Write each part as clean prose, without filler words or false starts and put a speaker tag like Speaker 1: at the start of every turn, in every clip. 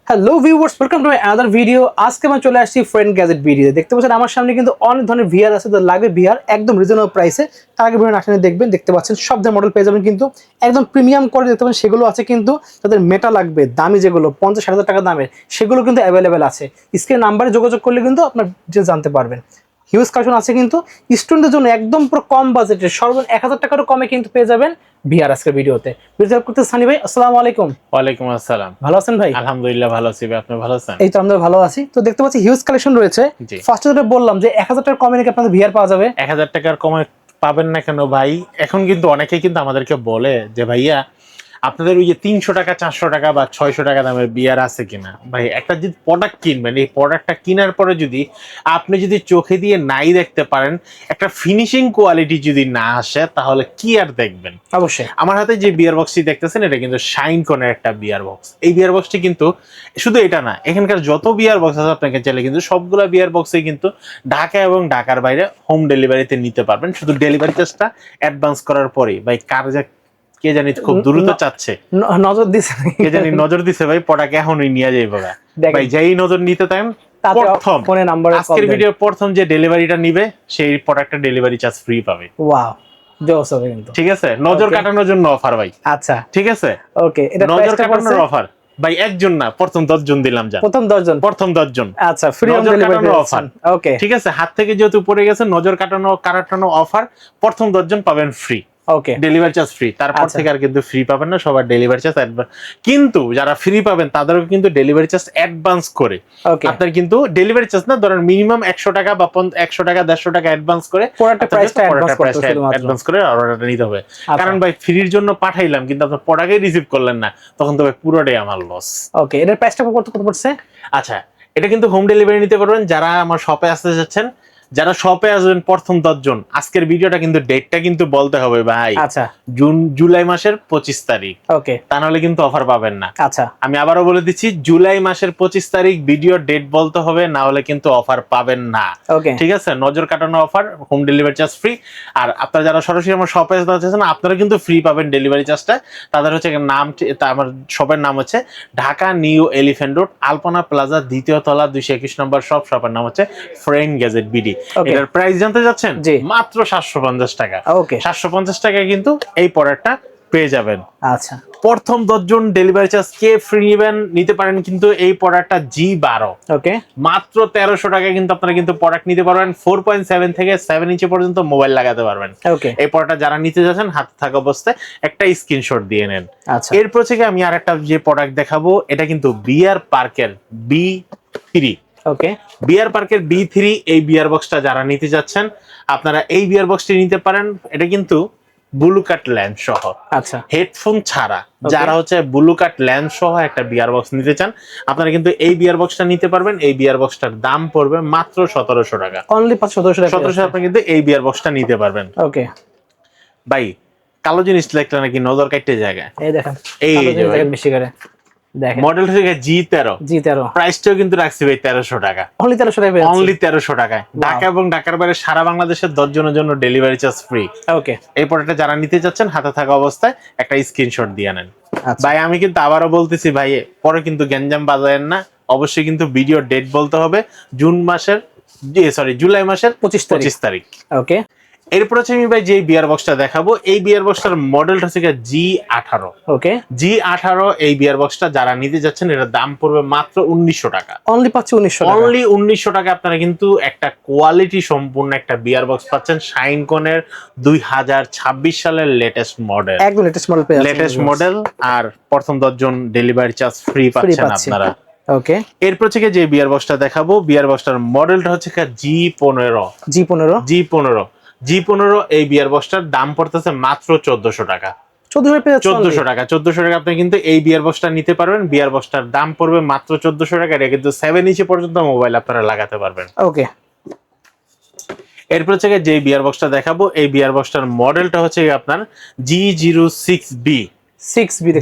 Speaker 1: Hello viewers, welcome to my other video. আজকে আমি চলে আসছি ফ্রেন্ড গ্যাজেট ভিডিও। দেখতে পাচ্ছেন আমার সামনে কিন্তু অনেক ধরনের ভিআর আছে, তো লাগবে ভিআর একদম রিজনেবল প্রাইসে। তার আগে ভিডিও আসলে দেখবেন, দেখতে পাচ্ছেন সব ধরনের মডেল পেয়ে যাবেন, কিন্তু একদম প্রিমিয়াম কোয়ালিটি দেখতে পাচ্ছেন সেগুলো আছে। কিন্তু তাদের মেটা লাগবে দামি যেগুলো 50-60 টাকা দামের, সেগুলো কিন্তু অ্যাভেলেবেল আছে। স্ক্রিন নাম্বারে যোগাযোগ করলে কিন্তু আপনার ডিটেইলস জানতে পারবেন। হিউজ কালেকশন আছে, কিন্তু স্টুডেন্টদের জন্য একদম পুরো কম বাজেটে সর্বোচ্চ 1000 টাকারও কমে কিন্তু পেয়ে যাবেন ভিআর আজকের ভিডিওতে। ভিডিও করতে সানি ভাই, আসসালামু আলাইকুম।
Speaker 2: ওয়ালাইকুম আসসালাম।
Speaker 1: ভালো আছেন ভাই?
Speaker 2: আলহামদুলিল্লাহ ভালো আছি ভাই, আপনি ভালো আছেন?
Speaker 1: এই তো আমরা ভালো আছি। তো দেখতে পাচ্ছি হিউজ কালেকশন রয়েছে।
Speaker 2: জি।
Speaker 1: ফার্স্টে যেটা বললাম যে 1000 টাকার কমে নাকি আপনাদের ভিআর পাওয়া যাবে।
Speaker 2: 1000 টাকার কমে পাবেন না কেন ভাই? এখন কিন্তু অনেকেই কিন্তু আমাদেরকে বলে যে ভাইয়া আপনাদের ওই যে 300 টাকা 400 টাকা বা 600 টাকা দামের বিয়ার আছে কিনা। ভাই একটা যদি প্রোডাক্ট কিনবেন, এই প্রোডাক্টটা কেনার পরে যদি আপনি যদি চোখে দিয়ে নাই দেখতে পারেন, একটা ফিনিশিং কোয়ালিটি যদি না আসে, তাহলে কি আর দেখবেন?
Speaker 1: অবশ্যই।
Speaker 2: আমার হাতে যে বিয়ার বক্সটি দেখতেছেন, এটা কিন্তু শাইনকনের একটা বিয়ার বক্স। এই বিয়ার বক্সটি কিন্তু শুধু এটা না, এখানকার যত বিয়ার বক্স আছে আপনাকে চাইলে কিন্তু সবগুলা বিয়ার বক্সে কিন্তু ঢাকা এবং ঢাকার বাইরে হোম ডেলিভারিতে নিতে পারবেন। শুধু ডেলিভারি চার্জটা অ্যাডভান্স করার পরেই। ভাই কার যে কে জানি খুব দ্রুত চাচ্ছে,
Speaker 1: নজর দিছে,
Speaker 2: কে জানি নজর দিছে ভাই, প্রোডাক্ট এখনই নিয়ে যাই বাবা। ভাই যেই নজর নিতে চান প্রথম
Speaker 1: ফোনে নাম্বার,
Speaker 2: আজকের ভিডিও প্রথম যে ডেলিভারিটা নিবে সেই প্রোডাক্টটা ডেলিভারি চার্জ ফ্রি পাবে।
Speaker 1: ওয়াও, জোস হবে কিন্তু।
Speaker 2: ঠিক আছে, নজর কাটানোর জন্য অফার ভাই।
Speaker 1: আচ্ছা
Speaker 2: ঠিক আছে,
Speaker 1: ওকে। এটা
Speaker 2: নজর
Speaker 1: প্রাইসটা
Speaker 2: কাটানোর অফার ভাই, একজন না প্রথম 10 জন দিলাম। যা
Speaker 1: প্রথম 10 জন,
Speaker 2: প্রথম 10 জন।
Speaker 1: আচ্ছা, ফ্রি হোম
Speaker 2: নজর
Speaker 1: ডেলিভারি
Speaker 2: কাটানোর অফার।
Speaker 1: ওকে
Speaker 2: ঠিক আছে, হাত থেকে যেহেতু পড়ে গেছে, নজর কাটানো অফার, প্রথম 10 জন পাবেন ফ্রি।
Speaker 1: ওকে,
Speaker 2: ডেলিভারি চার্জ ফ্রি। তারপর থেকে আর কিন্তু ফ্রি পাবেন না, সবার ডেলিভারি চার্জ অ্যাডভান্স। কিন্তু যারা ফ্রি পাবেন তাদেরও কিন্তু ডেলিভারি চার্জ অ্যাডভান্স করে।
Speaker 1: ওকে,
Speaker 2: আপনার কিন্তু ডেলিভারি চার্জ না, ধরেন মিনিমাম 100 টাকা বা 100 টাকা 150 টাকা অ্যাডভান্স করে
Speaker 1: প্রোডাক্টের প্রাইসটা
Speaker 2: অ্যাডভান্স করে অর্ডারটা নিতে হবে। কারণ ভাই ফ্রির জন্য পাঠাইলাম কিন্তু আপনার প্রোডাক্টই রিসিভ করলেন না, তখন তো ভাই পুরোটাই আমার লস।
Speaker 1: ওকে, এটার প্রাইসটা কত পড়ছে?
Speaker 2: আচ্ছা, এটা কিন্তু হোম ডেলিভারি নিতে পারবেন। যারা আমার শপে আসতে যাচ্ছেন, যারা শপে আসবেন প্রথম 10 জন, আজকের ভিডিওটা কিন্তু ডেটটা কিন্তু বলতে হবে ভাই।
Speaker 1: আচ্ছা,
Speaker 2: জুলাই মাসের 25 তারিখ।
Speaker 1: ওকে,
Speaker 2: তা নাহলে কিন্তু অফার পাবেন না।
Speaker 1: আচ্ছা,
Speaker 2: আমি আবারও বলে দিচ্ছি, জুলাই মাসের 25 তারিখ ভিডিও ডেট বলতে হবে, না হলে কিন্তু অফার পাবেন না।
Speaker 1: ওকে,
Speaker 2: ঠিক আছে, নজর কাটানো offer, home delivery charge free. আর আপনারা যারা সরাসরি আমার শপে আসতে চাচ্ছেন, আপনারা কিন্তু ফ্রি পাবেন ডেলিভারি চার্জটা। তাদের হচ্ছে নাম, আমার শপের নাম হচ্ছে ঢাকা নিউ এলিফ্যান্ট রোড, আলপনা প্লাজা, দ্বিতীয় তলা, 221 নম্বর শপ। শপের নাম হচ্ছে ফ্রেন্ড গ্যাজেট বিডি। এটার প্রাইস জানতে যাচ্ছেন? মাত্র 750 টাকা।
Speaker 1: ওকে,
Speaker 2: 750 টাকায় কিন্তু এই প্রোডাক্টটা পেয়ে যাবেন।
Speaker 1: আচ্ছা,
Speaker 2: প্রথম 10 জন ডেলিভারি চার্জ কে ফ্রি নেবেন নিতে পারেন কিন্তু এই প্রোডাক্টটা G12।
Speaker 1: ওকে,
Speaker 2: মাত্র 1300 টাকায় কিন্তু আপনারা কিন্তু প্রোডাক্ট নিতে পারবেন। 4.7 থেকে 7 ইঞ্চি পর্যন্ত মোবাইল লাগাতে পারবেন।
Speaker 1: ওকে,
Speaker 2: এই প্রোডাক্টটা যারা নিতে যাচ্ছেন, হাতে থাকা অবস্থায় একটা স্ক্রিনশট দিয়ে নেন।
Speaker 1: আচ্ছা,
Speaker 2: এরপর থেকে আমি আরেকটা যে প্রোডাক্ট দেখাবো, এটা কিন্তু বিয়ার পার্কের B3।
Speaker 1: ওকে,
Speaker 2: বিয়ার পার্কের B3 এই বিয়ার বক্সটা যারা নিতে যাচ্ছেন, আপনারা এই বিয়ার বক্সটি নিতে পারেন। এটা কিন্তু ব্লু কাট ল্যাম্প সহ,
Speaker 1: আচ্ছা,
Speaker 2: হেডফোন ছাড়া, যারা হচ্ছে ব্লু কাট ল্যাম্প সহ একটা বিয়ার বক্স নিতে চান, আপনারা কিন্তু এই বিয়ার বক্সটা নিতে পারবেন। এই বিয়ার বক্সটার দাম পড়বে মাত্র 1700 টাকা।
Speaker 1: অনলি 1700 টাকা।
Speaker 2: 1700 আপনি কিন্তু এই বিয়ার বক্সটা নিতে পারবেন।
Speaker 1: ওকে
Speaker 2: ভাই কালো জিনিস লাগলে নাকি নজর কাটতে জায়গা।
Speaker 1: এই দেখেন,
Speaker 2: এই যে
Speaker 1: বেশি করে দেখেন,
Speaker 2: মডেল থেকে G13। প্রাইসটাও কিন্তু রাখছি ভাই 1300 টাকা।
Speaker 1: অনলি 1300 টাকা।
Speaker 2: অনলি 1300 টাকায় ঢাকা এবং ঢাকার বাইরে সারা বাংলাদেশের 10 জনের জন্য ডেলিভারি চার্জ ফ্রি।
Speaker 1: ওকে,
Speaker 2: এই প্রোডাক্টটা যারা নিতে যাচ্ছেন, হাতে থাকা অবস্থায় একটা স্ক্রিনশট দিয়ে নেন। ভাই আমি কিন্তু আবারও বলতেছি ভাই, পরে কিন্তু গ্যাঞ্জাম বাজায়েন না। অবশ্যই কিন্তু ভিডিও ডেট বলতে হবে জুলাই মাসের 25 তারিখ।
Speaker 1: ওকে,
Speaker 2: এরপর হচ্ছে আমি ভাই যে বিয়ার বক্সটা দেখাবো, এই বিয়ার বক্সটার মডেলটা হচ্ছে G18।
Speaker 1: ওকে,
Speaker 2: G18 এই বিয়ার বক্সটা যারা নিতে যাচ্ছেন, এটার দাম পড়বে মাত্র 1900 টাকা।
Speaker 1: অনলি পাচ্ছি 1900 টাকা।
Speaker 2: অনলি 1900 টাকা আপনারা কিন্তু একটা কোয়ালিটি সম্পূর্ণ একটা বিয়ার বক্স পাচ্ছেন। শাইনকনের 2026 সালের লেটেস্ট মডেল,
Speaker 1: একদম লেটেস্ট মডেল পেয়ে যাচ্ছেন।
Speaker 2: Latest model. আর প্রথম 10 জন ডেলিভারি চার্জ ফ্রি পাচ্ছেন আপনারা।
Speaker 1: ওকে,
Speaker 2: এরপর থেকে যে বিয়ার বক্সটা দেখাবো, বিয়ার বক্সটার মডেলটা হচ্ছে G15। G15 এই বিয়ার বক্সটার দাম পড়তেছে মাত্র 1400 টাকা। 1400 টাকা। 1400 টাকা আপনি কিন্তু এই বিয়ার বক্সটা নিতে পারবেন। বিয়ার বক্সটার দাম পড়বে মাত্র 1400 টাকা। এটা কিন্তু 7 ইঞ্চি পর্যন্ত মোবাইল আপনারা লাগাতে পারবেন।
Speaker 1: ওকে,
Speaker 2: এরপর থেকে যে বিয়ার বক্সটা দেখাবো, এই বিয়ার বক্সটার মডেলটা হচ্ছে আপনার G06B।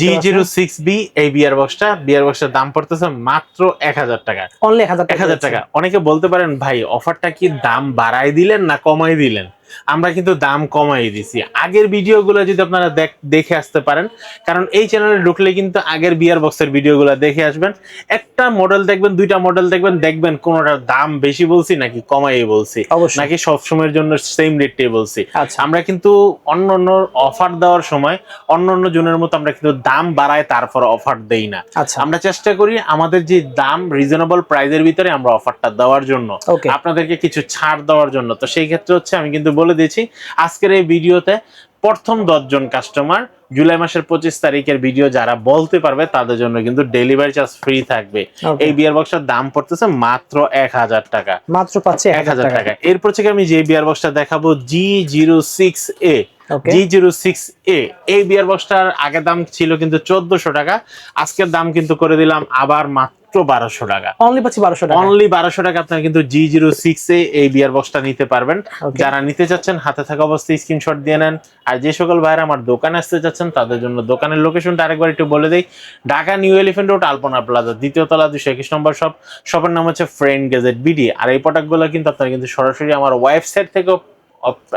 Speaker 2: G06B এই বিয়ার বক্সটার দাম পড়তেছে মাত্র 1000 টাকা।
Speaker 1: অনলি 1000
Speaker 2: টাকা। অনেকে বলতে পারেন ভাই অফারটা কি দাম বাড়াই দিলেন না কমাই দিলেন? আমরা কিন্তু দাম কমাই দিছি। আগের ভিডিওগুলো যদি আপনারা দেখে আসতে পারেন, কারণ এই চ্যানেলে ঢুকলে কিন্তু আগের বিয়ার বক্সের ভিডিওগুলো দেখে আসবেন। একটা মডেল দেখবেন, দুইটা মডেল দেখবেন কোনোটার দাম বেশি বলছি নাকি কমাই বলছি, নাকি সবসময়ের জন্য সেম রেটটাই বলছি। আমরা কিন্তু অন্য অন্য অফার দেওয়ার সময় অন্য অন্য জনের মতো আমরা কিন্তু দাম বাড়ায় তারপর অফার দেই না। আমরা চেষ্টা করি আমাদের যে দাম রিজনেবল প্রাইসের ভিতরে আমরা অফারটা দেওয়ার জন্য, আপনাদেরকে কিছু ছাড় দেওয়ার জন্য। তো সেই ক্ষেত্রে হচ্ছে আমি কিন্তু বলে দিয়েছি আজকের এই ভিডিওতে প্রথম 10 জন কাস্টমার জুলাই মাসের 25 তারিখের ভিডিও যারা বলতে পারবে তাদের জন্য কিন্তু ডেলিভারি চার্জ ফ্রি থাকবে। এই বিয়ার বক্সটার দাম পড়তেছে মাত্র 1000 টাকা, মাত্র পাচ্ছে 1000 টাকা। এরপর থেকে আমি যে বিয়ার বক্সটা দেখাবো G06A, G06A এই বিয়ার বক্সটার আগে দাম ছিল কিন্তু 1400 টাকা, আজকের দাম কিন্তু করে দিলাম আবার মাত্র 1200 টাকা। অনলি 1200 টাকা আপনারা কিন্তু G06A এই বিয়ার বক্সটা নিতে পারবেন। যারা নিতে চাচ্ছেন হাতে থাকা অবস্থায় স্ক্রিনশট দিয়ে নেন। আর যে সকল ভাইরা আমার দোকানে আসতে চাচ্ছেন তাদের জন্য দোকানের লোকেশনটা আরেকবার একটু বলে দেই। ঢাকা নিউ এলিফ্যান্ট রোড, আলপনা প্লাজা, দ্বিতীয় তলা, 221 নম্বর শপ। শপের নাম হচ্ছে ফ্রেন্ড গ্যাজেট বিডি। আর এই প্রোডাক্টগুলো কিন্তু আপনারা কিন্তু সরাসরি আমার ওয়েবসাইট থেকে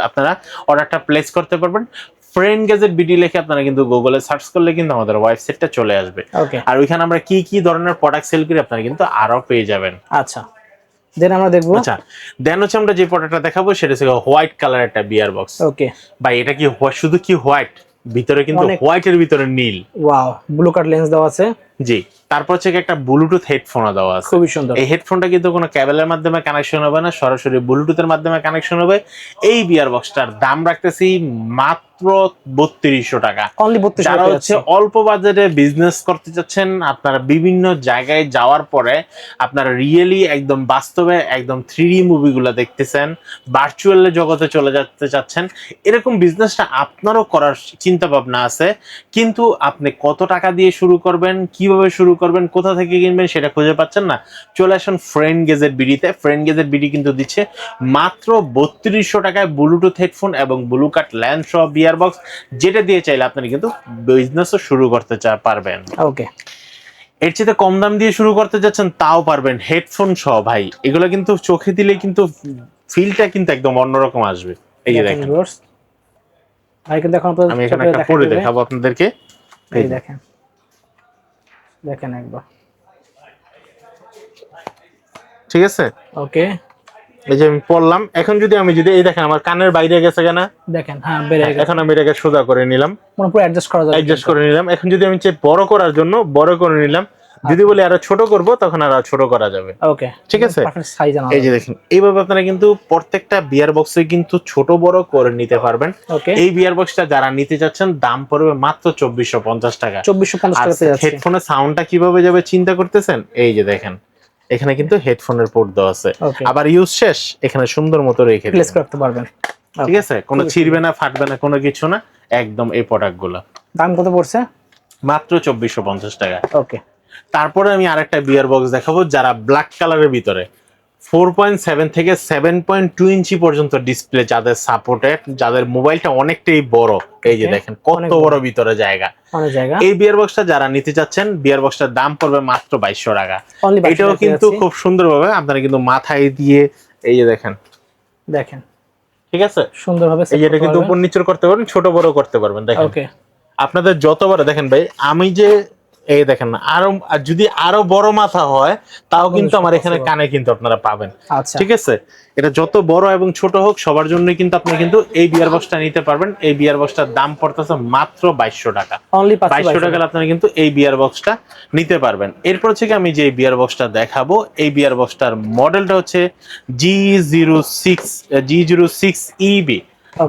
Speaker 2: আপনারা অর্ডারটা প্লেস করতে পারবেন। ফ্রেন্ড গ্যাজেট বিডি লিখে আপনারা কিন্তু গুগলে সার্চ করলে কিন্তু আমাদের ওয়েবসাইটটা চলে আসবে। আর ওইখানে আমরা কি কি ধরনের প্রোডাক্ট সেল করি আপনারা কিন্তু আরো পেয়ে যাবেন।
Speaker 1: আচ্ছা, দেন আমরা দেখবো।
Speaker 2: আচ্ছা, দেন হচ্ছে আমরা যে প্রোডাক্টটা দেখাবো সেটা হচ্ছে হোয়াইট কালার একটা বিয়ার বক্স। ওকে ভাই, এটা কি শুধু কি হোয়াইট, ভিতরে কিন্তু হোয়াইটের ভিতরে নীল। ওয়াও, ব্লু কাট লেন্স দেওয়া আছে। জি, তারপর হচ্ছে একটা ব্লুটুথ হেডফোনও দেওয়া আছে, খুবই সুন্দর। এই হেডফোনটা কিন্তু কোনো কেবলের মাধ্যমে কানেকশন হবে না, সরাসরি ব্লুটুথের মাধ্যমে কানেকশন হবে। এই বিয়ার বক্সটার দাম রাখতেছি মাত্র 3200 টাকা। যারা হচ্ছে অল্প বাজেটে বিজনেস করতে চাচ্ছেন, আপনারা বিভিন্ন জায়গায় যাওয়ার পরে আপনারা রিয়েলি একদম বাস্তবে একদম 3D মুভিগুলো দেখতেছেন, ভার্চুয়াল জগতে চলে যেতে চাচ্ছেন, এরকম বিজনেসটা আপনারও করার চিন্তা ভাবনা আছে, কিন্তু আপনি কত টাকা দিয়ে শুরু করবেন, কিভাবে শুরু করবেন, কোথা থেকে কিনবেন সেটা খুঁজে পাচ্ছেন না, চলে আসুন ফ্রেন্ড গ্যাজেট বিডিতে। ফ্রেন্ড গ্যাজেট বিডি কিন্তু দিচ্ছে মাত্র 3200 টাকায় ব্লুটুথ হেডফোন এবং ব্লু কাট ল্যান্ড সহ বিয়ার বক্স, যেটা দিয়ে চাইলে আপনি কিন্তু বিজনেসও শুরু করতে পারবেন। ওকে, এর চেয়ে কম দাম দিয়ে শুরু করতে যাচ্ছেন তাও পারবেন, হেডফোন সহ। ভাই এগুলো কিন্তু চোখে দিলে কিন্তু ফিলটা কিন্তু একদম অন্যরকম আসবে। এই যে দেখেন ভাই, কিন্তু এখন আমি এখানে একটা পরে দেখাবো আপনাদেরকে। এই দেখেন, দেখেন একবার, ঠিক আছে? ওকে, এই যে আমি পড়লাম। এখন যদি এই দেখেন আমার কানের বাইরে গেছে কেন দেখেন, হ্যাঁ বেড়ে গেছে। এখন আমি এটাকে সোজা করে নিলাম, পুরো অ্যাডজাস্ট করা যাবে, অ্যাডজাস্ট করে নিলাম। এখন যদি আমি চাই বড় করার জন্য বড় করে নিলাম, যদি বলি আরো ছোট করব তখন আরো ছোট করা যাবে। ওকে, ঠিক আছে? এই যে দেখেন, এইভাবে আপনারা কিন্তু প্রত্যেকটা বিয়ার বক্সে কিন্তু ছোট বড় করে নিতে পারবেন। এই বিয়ার বক্সটা যারা নিতে যাচ্ছেন দাম পড়বে মাত্র 2450 টাকা। 2450 টাকাতে যাচ্ছে। হেডফোনের সাউন্ডটা কিভাবে যাবে চিন্তা করতেছেন? এই যে দেখেন, এখানে কিন্তু হেডফোনের পোর্ট দেওয়া আছে, আবার ইউজ শেষ এখানে সুন্দর মতো রেখে প্লেস করতে পারবেন। ঠিক আছে, কোনো ছিড়বে না, ফাটবে না, কোনো কিছু না, একদম। এই প্রোডাক্টগুলো দাম কত পড়ছে? মাত্র 2450 টাকা। ওকে, তারপরে আমি আরেকটা বিয়ার বক্স দেখাবো যারা ব্ল্যাক কালারের ভিতরে 4.7 থেকে 7.2 ইঞ্চি পর্যন্ত ডিসপ্লে যাদের সাপোর্টেড, যাদের মোবাইলটা অনেকটাই বড়। এই যে দেখেন কত বড় ভিতরে জায়গা। এই বিয়ার বক্সটা যারা নিতে চাচ্ছেন, বিয়ার বক্সটার দাম পড়বে মাত্র 2200 টাকা। এটাও কিন্তু খুব সুন্দরভাবে আপনারা কিন্তু মাথায় দিয়ে, এই যে দেখেন, দেখেন, ঠিক আছে, সুন্দরভাবে এটা কিন্তু উপর নিচে করতে পারবেন, ছোট বড় করতে পারবেন। দেখেন আপনাদের যত বড়, দেখেন ভাই আমি যে এই দেখেন না, আরো যদি আরো বড় মাথা হয় তাও কিন্তু আমার এখানে কানে কিন্তু আপনারা পাবেন। ঠিক আছে, এটা যত বড় এবং ছোট হোক সবার জন্য কিন্তু আপনি কিন্তু এই বিয়ার বক্সটা নিতে পারবেন। এই বিয়ার বক্সটার দাম পড়তেছে মাত্র 2200 টাকা। অনলি 2200 টাকা আপনারা কিন্তু এই বিয়ার বক্সটা নিতে পারবেন। এরপর থেকে আমি যে বিয়ার বক্সটা দেখাবো, এই বিয়ার বক্সটার মডেলটা হচ্ছে G06EB।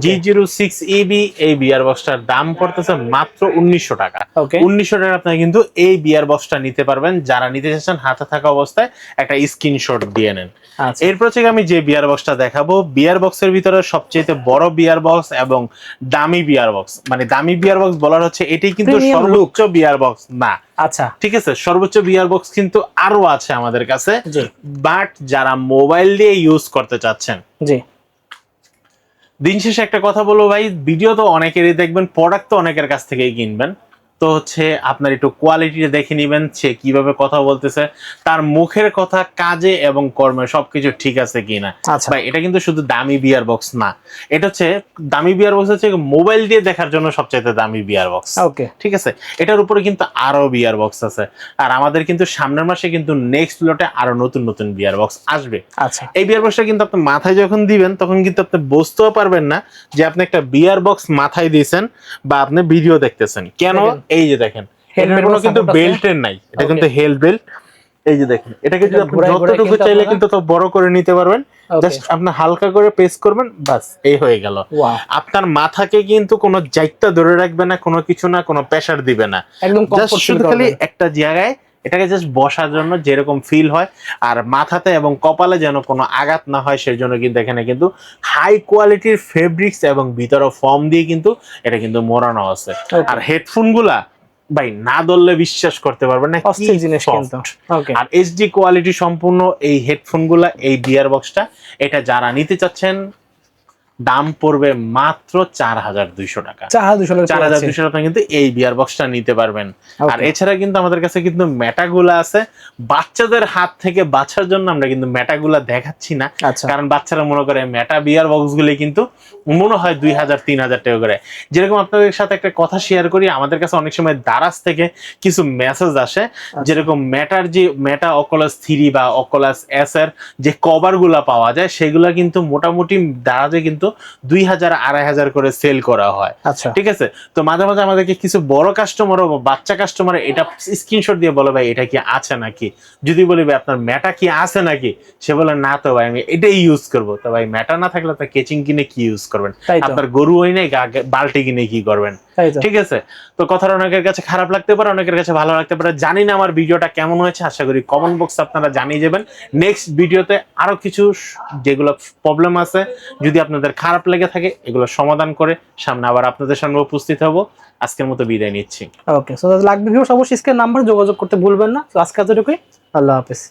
Speaker 2: G06EB এই বিয়ার বক্সটার দাম পড়তেছে মাত্র 1900 টাকা। 1900 টাকা আপনারা কিন্তু এই বিয়ার বক্সটা নিতে পারবেন। যারা নিতে চাচ্ছেন হাতে থাকা অবস্থায় একটা স্ক্রিনশট দিয়ে নেন। এরপর থেকে আমি যে বিয়ার বক্সটা দেখাবো, বিয়ার বক্সের ভিতরে সবচেয়ে বড় বিয়ার বক্স এবং দামি বিয়ার বক্স, মানে দামি বিয়ার বক্স বলার হচ্ছে এটাই কিন্তু সর্বোচ্চ বিয়ার বক্স না। আচ্ছা, ঠিক আছে, সর্বোচ্চ বিয়ার বক্স কিন্তু আরো আছে আমাদের কাছে, বাট যারা মোবাইল দিয়ে ইউজ করতে চাচ্ছেন। জি, দিন শেষে একটা কথা বলবো ভাই, ভিডিও তো অনেকেরই দেখবেন, প্রোডাক্ট তো অনেকের কাছ থেকেই কিনবেন, তো হচ্ছে আপনার একটু কোয়ালিটিটা দেখে নেবেন, সে কিভাবে কথা বলতেছে, তার মুখের কথা, কাজে এবং কর্মে সবকিছু ঠিক আছে কিনা।
Speaker 1: আচ্ছা
Speaker 2: ভাই এটা কিন্তু শুধু দামি বিয়ার বক্স না, এটা হচ্ছে দামি বিয়ার বক্স হচ্ছে মোবাইল দিয়ে দেখার জন্য সবচাইতে দামি বিয়ার বক্স।
Speaker 1: ওকে
Speaker 2: ঠিক আছে, এটার উপরে কিন্তু আরো বিয়ার বক্স আছে, আর আমাদের কিন্তু সামনের মাসে কিন্তু নেক্সট লটে আরো নতুন নতুন বিয়ার বক্স আসবে।
Speaker 1: আচ্ছা
Speaker 2: এই বিয়ার বক্সটা কিন্তু আপনি মাথায় যখন দিবেন তখন কিন্তু আপনি বুঝতেও পারবেন না যে আপনি একটা বিয়ার বক্স মাথায় দিয়েছেন বা আপনি ভিডিও দেখতেছেন। কেন?
Speaker 1: দেখেন।
Speaker 2: এই যে দেখেন,
Speaker 1: Helmet
Speaker 2: এটার কোনো
Speaker 1: এর
Speaker 2: কিন্তু
Speaker 1: support আছে।
Speaker 2: বেল্টের নাই, এটা
Speaker 1: Okay.
Speaker 2: কিন্তু হেল্প বেল্ট। এই যে দেখেন, এটাকে যদি
Speaker 1: এটা
Speaker 2: আপনি
Speaker 1: ঘুরায় ঘুরায়
Speaker 2: যতটুকু
Speaker 1: কিন্তু
Speaker 2: চাইলে
Speaker 1: আপনারা-
Speaker 2: কিন্তু তত বড় করে নিতে পারবেন।
Speaker 1: Okay.
Speaker 2: জাস্ট আপনি হালকা করে প্রেস করবেন, বাস এই হয়ে গেল।
Speaker 1: Wow.
Speaker 2: আপনার মাথাকে কিন্তু কোনো জাইটটা ধরে রাখবে না, কোনো কিছু না, কোনো প্রেসার দিবে না,
Speaker 1: একদম
Speaker 2: জাস্ট
Speaker 1: কমফোর্ট
Speaker 2: শুধু খালি একটা জায়গায় এটাকে জাস্ট বসার জন্য যেরকম ফিল হয়, আর মাথাতে এবং কপালে যেন কোনো আঘাত না হয় সেই জন্য কিন্তু এখানে কিন্তু হাই কোয়ালিটির ফেব্রিক্স এবং ভিতরে ফর্ম দিয়ে কিন্তু এটা কিন্তু মোড়ানো আছে।
Speaker 1: Okay.
Speaker 2: আর হেডফোন গুলা ভাই না ধরলে বিশ্বাস করতে পারবেন না, কি
Speaker 1: অস্থির জিনিস
Speaker 2: soft।
Speaker 1: কিন্তু ওকে
Speaker 2: আর এইচডি কোয়ালিটি সম্পূর্ণ এই হেডফোন গুলা, এই বিয়ার বক্সটা, এটা যারা নিতে চাচ্ছেন দাম পড়বে মাত্র 4200 টাকা। 4200 টাকা কিন্তু এই বিয়ার বক্সটা নিতে পারবেন। আর এছাড়া কিন্তু আমাদের কাছে কিন্তু মেটাগুলা আছে, বাচ্চাদের হাত থেকে বাঁচার জন্য আমরা কিন্তু মেটাগুলা দেখাচ্ছি না,
Speaker 1: আচ্ছা
Speaker 2: কারণ বাচ্চারা মনে করে মেটা বিয়ার বক্স গুলি কিন্তু মনে হয় 2000-3000 টাকা করে। যেরকম আপনাদের সাথে একটা কথা শেয়ার করি, আমাদের কাছে অনেক সময় দারাজ থেকে কিছু মেসেজ আসে, যেরকম মেটার যে মেটা অকুলাস 3 বা অকুলাস এস এর যে কভার গুলা পাওয়া যায় সেগুলা কিন্তু মোটামুটি দারাজে কিন্তু 2000-2500 করে সেল করা হয়।
Speaker 1: আচ্ছা
Speaker 2: ঠিক আছে, তো মাঝে মাঝে আমাদেরকে কিছু বড় কাস্টমার বা বাচ্চা কাস্টমার এটা স্ক্রিনশট দিয়ে বলে ভাই এটা কি আছে নাকি। যদি বলি ভাই আপনার মেটা কি আছে নাকি, সে বলে না তো ভাই আমি এটাই ইউজ করবো। তো ভাই মেটা না থাকলে তো কেচিং কিনে কি ইউজ করবেন,
Speaker 1: তাই তো।
Speaker 2: আপনার গরু হয় নাই বালতি কিনে কি করবেন।
Speaker 1: তাই তো
Speaker 2: ঠিক আছে, তো কথাটা অনেকের কাছে খারাপ লাগতে পারে, অনেকের কাছে ভালো লাগতে পারে, জানি না আমার ভিডিওটা কেমন হয়েছে। আশা করি কমেন্ট বক্সে আপনারা জানিয়ে যাবেন। নেক্সট ভিডিওতে আরো কিছু যেগুলো প্রবলেম আছে যদি আপনাদের খারাপ লেগে থাকে এগুলো সমাধান করে সামনে আবার আপনাদের সামনে উপস্থিত হব। আজকের মতো বিদায় নিচ্ছি।
Speaker 1: ওকে, সো লাগবে ভিউয়ার্স অবশ্যই স্ক্রিন নাম্বার যোগাযোগ করতে ভুলবেন না। তো আজকে এতটুকুই, আল্লাহ হাফেজ।